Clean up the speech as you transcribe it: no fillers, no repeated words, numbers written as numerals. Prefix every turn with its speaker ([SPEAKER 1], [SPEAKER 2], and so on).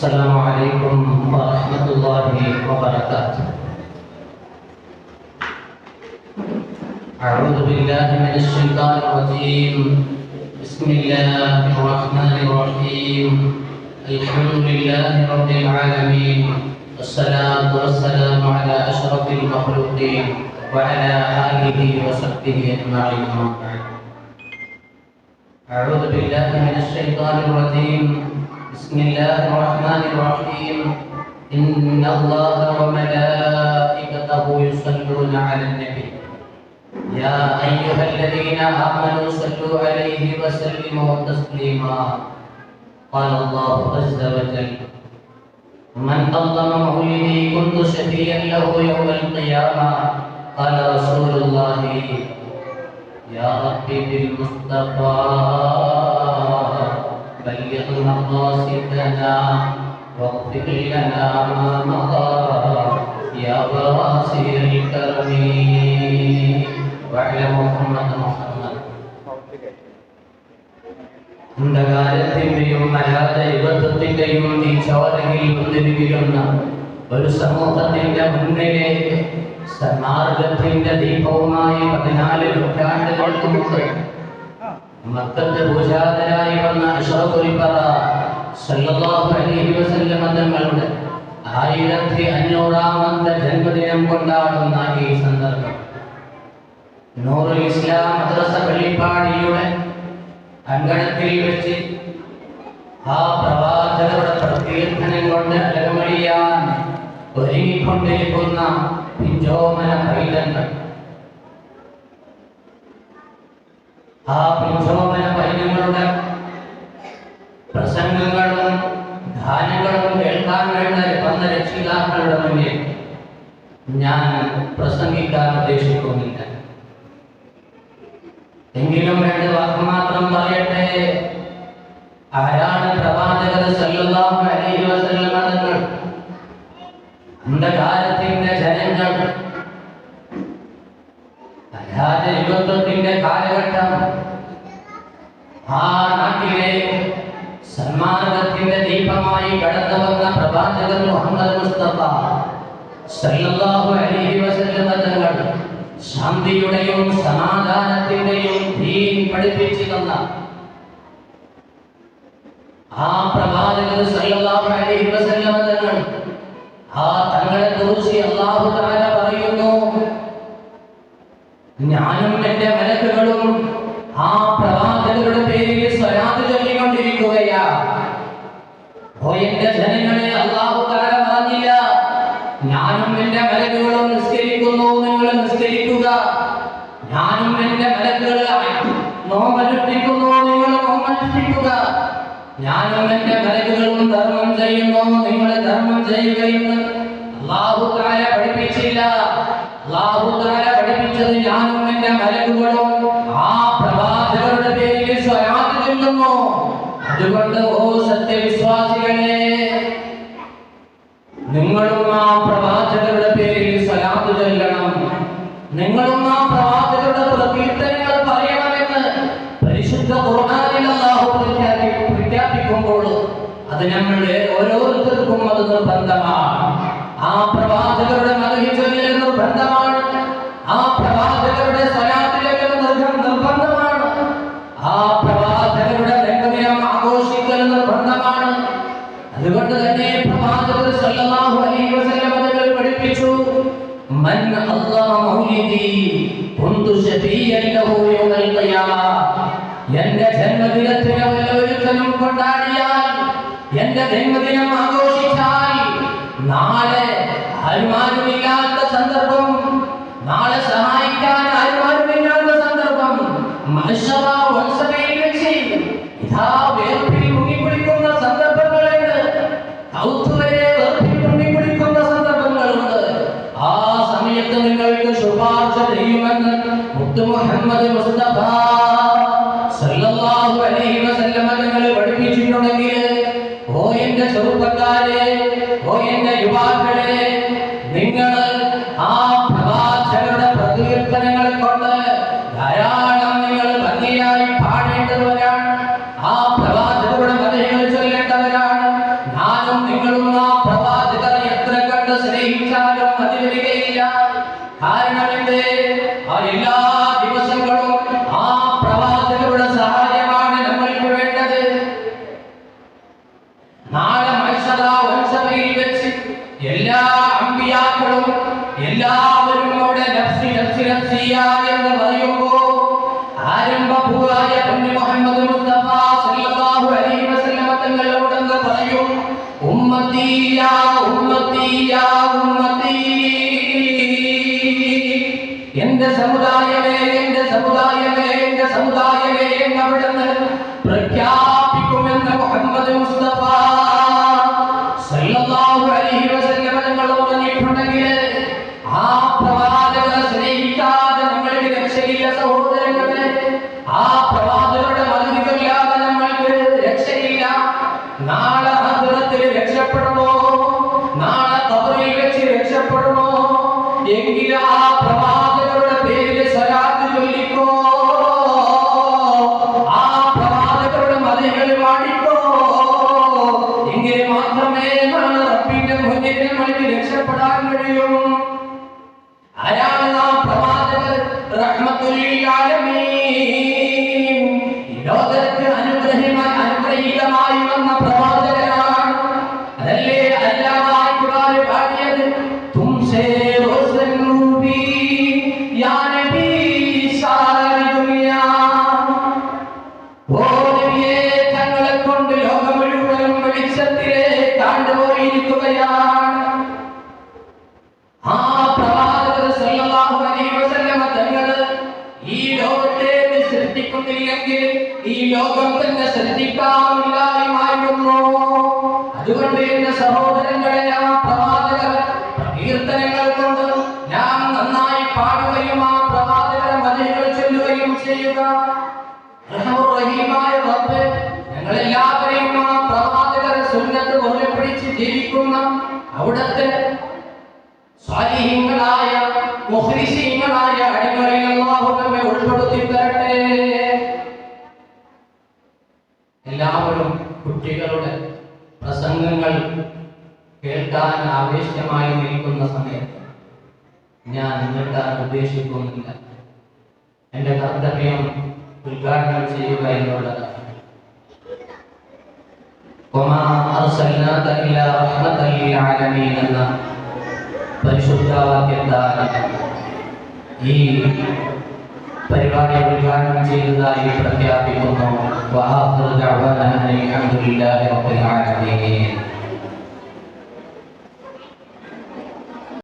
[SPEAKER 1] السلام عليكم ورحمة الله وبركاته. أعوذ بالله من الشيطان الرجيم. بسم الله الرحمن الرحيم. الحمد لله رب العالمين، والصلاة والسلام على أشرف المخلوقين وعلى آله وصحبه أجمعين. أعوذ بالله من الشيطان الرجيم. بسم الله الرحمن الرحيم. إن الله وملائكته يصلون على النبي يا أيها الذين آمنوا صلوا عليه وسلموا تسليما. قال الله عز وجل: من أظلم مولدي كنت شفيعا له يوم القيامة. قال رسول الله: يا ربي بالمصطفى بلغ مقاصدنا واغفر لنا ما مضى يا واسع الكرم وعلى محمد. അന്ധകാരത്തിന്റെയും മലാദൈവത്വത്തിന്റെയും ഈ ചോരയിൽ വന്നിരിക്കുന്ന ഒരു സമൂഹത്തിന്റെ മുന്നിലേക്ക് സന്മാർഗത്തിന്റെ ദീപവുമായി 14 നൂറ്റാണ്ടുകൾക്ക് മുമ്പ് മക്കത്ത് പൂജാതരായി വന്ന അഷ്റഫുൽ ബറ സല്ലല്ലാഹു അലൈഹി വസല്ലം തങ്ങളുടെ 1500ാമത്തെ ജന്മദിനം കൊണ്ടാടുന്ന ഈ സന്ദർഭം നൂറുൽ ഇസ്ലാം മദ്രസ വെള്ളിപ്പാടിയുടെ അങ്കണത്തിൽ വെച്ച് ആ പ്രവാചകരുടെ പ്രകീർത്തനം കൊണ്ട് അലമഴിയാൻ ഒരുങ്ങിക്കൊണ്ടിരിക്കുന്ന പിഞ്ചോമന പൈതങ്ങൾ, ആ പിഞ്ചോമന പൈതങ്ങളുടെ പ്രസംഗങ്ങളും ഗാനങ്ങളും കേൾക്കാൻ വന്ന രക്ഷിതാക്കളുടെ മുന്നിൽ ഞാൻ പ്രസംഗിക്കാൻ ഉദ്ദേശിക്കുന്നില്ല. എങ്കിലും 2 വാക്ക് മാത്രം പറയട്ടെ. ആരാണ് പ്രവാചകർ സല്ലല്ലാഹു അലൈഹി വസല്ലം തങ്ങൾ? അന്ധകാരത്തിന്റെ ജനങ്ങൾ, യുഗത്വത്തിന്റെ കാലഘട്ടം, ആ നാട്ടിലെ സന്മാർഗത്തിന്റെ ദീപമായി കടന്നു വന്ന പ്രവാചകൻ മുഹമ്മദ് മുസ്തഫ സല്ലല്ലാഹു അലൈഹി വസല്ലം തങ്ങൾ ശാന്തിയുടെയും സമാധാനത്തിന്റെയും ദീൻ പഠിപ്പിച്ചു തന്ന ആ പ്രവാചകൻ സല്ലല്ലാഹു അലൈഹി വസല്ലം തങ്ങൾ ആ തങ്ങളെ കുറിച്ച് അല്ലാഹു തആല പറയുന്നു: ഞാനും എന്റെ മലക്കുകളും ആ പ്രവാചകരുടെ പേരിൽ സ്വലാത്ത് ചൊല്ലിക്കൊണ്ടിരിക്കുകയാ. ഓ എന്റെ ജനങ്ങളെ, അല്ലാഹു തആല പറഞ്ഞില്ല ഞാനും എന്റെ മലക്കുകളും നിസ്കരിക്കുന്നു, നിങ്ങൾ നിസ്കരിക്കുക. ഞാനും എന്റെ മലക്കുകളും നോമ്പനുഷ്ഠിക്കുന്നു, നിങ്ങൾ നോമ്പനുഷ്ഠിക്കുക. ഞാനും എന്റെ മലക്കുകളും ധർമ്മം ചെയ്യുന്നു, നിങ്ങൾ ധർമ്മം ചെയ്യുകയെന്ന് അല്ലാഹു തആല പഠിപ്പിച്ചില്ല. അല്ലാഹു തആല പഠിപ്പിച്ചത് ഞാനും എന്റെ മലക്കുകളും ആ പ്രവാചകരുടെ പേരിൽ സ്വലാത്ത് ചൊല്ലുന്നു. അതുകൊണ്ട് ഓ സത്യവിശ്വാസികളെ, നിങ്ങളും ആ പ്രവാചകരുടെ പേരിൽ സ്വലാത്ത് ചൊല്ലണം. നിങ്ങളും ആ പ്രവാചകരുടെ പ്രകീർത്തനങ്ങൾ പറയണമെന്ന് പരിശുദ്ധ ഖുർആനിൽ അല്ലാഹു പ്രഖ്യാപിക്കുമ്പോൾ അത് ഞങ്ങളുടെ ഓരോരുത്തർക്കും അത് നിർബന്ധമാണ്. ആ പ്രവാചകരുടെ മദ്ഹ് ചൊല്ലൽ നിർബന്ധമാണ്. ആ പ്രവാചകരുടെ സ്വലാത്ത് ചൊല്ലൽ നിർബന്ധമാണ്. ആ പ്രവാചകരുടെ ജന്മദിനം ആഘോഷിക്കൽ നിർബന്ധമാണ്. അതുകൊണ്ട് തന്നെ പ്രവാചകർ സല്ലല്ലാഹു അലൈഹി വസല്ലം തങ്ങൾ പഠിപ്പിച്ചു: മൻ അള്ളമ മൗലിദി കുന്തു ശഫീഅൻ ലഹു യൗമൽ ഖിയാമ. എന്റെ ജന്മദിനത്തിന് ഒരുത്തനും കൊണ്ടാടിയാൽ, എന്റെ ജന്മദിനം ആഘോഷിച്ചാൽ, നാളെ ആരുമാരുമില്ലാത്ത സന്ദർഭം, നാളെ സഹായിക്കാൻ ആരുമാരുമില്ലാത്ത സന്ദർഭം, മഹ്ശറ വൻസഭയിൽ വെച്ച് ഇതാ വേർപിൽ മുങ്ങിക്കുളിക്കുന്ന സന്ദർഭങ്ങളുണ്ട്, ഔത്തുവരെ വേർപിൽ മുങ്ങിക്കുളിക്കുന്ന സന്ദർഭങ്ങളുണ്ട്. ആ സമയത്ത് നിങ്ങൾക്ക് ശുപാർശ ചെയ്യുമെന്ന് മുത്ത് മുഹമ്മദ് മുസ്തഫ സല്ലല്ലാഹു അലൈഹി വസല്ലം തങ്ങൾ പഠിപ്പിച്ചിട്ടുണ്ടെങ്കിൽ, ഓ എന്റെ ചെറുപ്പക്കാരെ, ഓ എന്റെ യുവാക്കളെ, നിങ്ങൾ ആ പ്രവാചകരുടെ പ്രകീർത്തനങ്ങൾ കൊണ്ട് ധാരാളം നിങ്ങൾ ഭംഗിയായി പാടേണ്ടവരാണ്. ആ പ്രവാചകരുടെ കഥകൾ ചൊല്ലേണ്ടവരാണ്. ഞാനും എല്ലാ ദിവസങ്ങളും ആ പ്രവാചകരുടെ സഹായമാണ് നമ്മൾക്ക് വേണ്ടത്. നാളെ മഹ്ശറ വൻസഭയിൽ വെച്ച് എല്ലാ അമ്പിയാക്കളും എല്ലാവരും അവിടെ നഫ്സി നഫ്സി നഫ്സിയ എന്ന് പറയുമ്പോൾ ആരംഭപൂവായ മുഹമ്മദ് മുസ്തഫ സല്ലല്ലാഹു അലൈഹി വസല്ലം തങ്ങളോട് പറയും, ഉമ്മത്തി യാ ഉമ്മത്തി യാ ഉമ്മത്തി, എന്റെ സമുദായമേ എന്റെ സമുദായമേ എന്റെ സമുദായമേ എന്നവിടുന്ന് പ്രഖ്യാപിക്കുമെന്ന് മുഹമ്മദ് മുസ്തഫ സല്ലല്ലാഹു അലൈഹി വസല്ലം തങ്ങൾ പറഞ്ഞിട്ടുണ്ടെങ്കിൽ ആ പ്രവാചകനെ സ്നേഹിക്കാതെ നമ്മൾക്ക് രക്ഷയില്ല സഹോദരങ്ങളെ. ആ പ്രവാചകരുടെ മധുരില്ലാതെ നമ്മൾക്ക് രക്ഷയില്ല. നാളെ ആഖിറത്തിൽ രക്ഷപ്പെടണോ, നാളെ ഖബറിൽ വെച്ച് രക്ഷപ്പെടണോ എങ്കിൽ ആ പ്രവാചകരുടെ പേരിൽ സ്വലാത്ത് ചൊല്ലിക്കോ, ആ പ്രവാചകരുടെ മദഹ് പാടിക്കോ. എങ്കിൽ മാത്രമേ നാളെ റബ്ബിന്റെ മുന്നിൽ നമ്മൾക്ക് രക്ഷപ്പെടാൻ കഴിയും. ആരാണ് ആ പ്രവാചകർ? റഹ്മത്തുൽ ലിൽ ആലമീൻ, ലോകത്തിന് അനുഗ്രഹീതമായി വന്ന പ്രവാചകരാണ്. അതല്ലേ അല്ലാഹു ഖുർആനിൽ പാടിയത്, തുംസേ റസൂൽ നബി യാ നബി സാരി ദുനിയാ. ഓ നബിയേ, തങ്ങളെ കൊണ്ട് ലോകം മുഴുവനും വെളിച്ചത്തിലേക്ക് കൊണ്ടുപോയിരിക്കുകയാണ്. ആ പ്രവാചകർ സല്ലല്ലാഹു അലൈഹി വസല്ലം തങ്ങൾ ഈ ലോകത്തെ സൃഷ്ടിക്കുന്നില്ലെങ്കിൽ ഈ ലോകം തന്നെ സൃഷ്ടിക്കാമില്ലായിരുന്നു. അതുകൊണ്ട് എന്റെ സഹോദരങ്ങളെ, ആ പ്രവാചകർ കീർത്തനങ്ങൾ കൊണ്ട് നാം നന്നായി പാടുകയും ആ പ്രവാചകരെ മദഹ് ചൊല്ലുകയും ചെയ്യുക. റഹീമായ റബ്ബ്, ഞങ്ങളെല്ലാവരെയും ആ പ്രവാചകരെ സുന്നത്ത് മുറുകെ പിടിച്ച് ജീവിക്കുന്ന അവിടുത്തെ സാലിഹീങ്ങളായ മുഖ്ലിസീങ്ങളായ അടിമകളിൽ അല്ലാഹു നമ്മെ ഉൾപ്പെടുത്തി തരട്ടെ. എല്ലാവരും കുട്ടികളുടെ പ്രസംഗങ്ങൾ കേൾക്കാൻ ആവേശമായി നിൽക്കുന്ന സമയത്ത് ഞാൻ നിർത്താൻ ഉദ്ദേശിക്കുന്നില്ല. എന്റെ കർത്തവ്യം ഉദ്ഘാടനം ചെയ്യുക എന്നുള്ളതാണ്. വമാ അർസൽനാക ഇല്ലാ റഹ്മതൻ ലിൽ ആലമീൻ എന്ന പരിശുദ്ധവാക്യത്താൽ ഈ പരിപാടി ഉദ്ഘാടനം ചെയ്തതായി പ്രഖ്യാപിക്കുന്നു. വആഖിറു ദഅ്വാനാ അൽഹംദുലില്ലാഹി റബ്ബിൽ ആലമീൻ.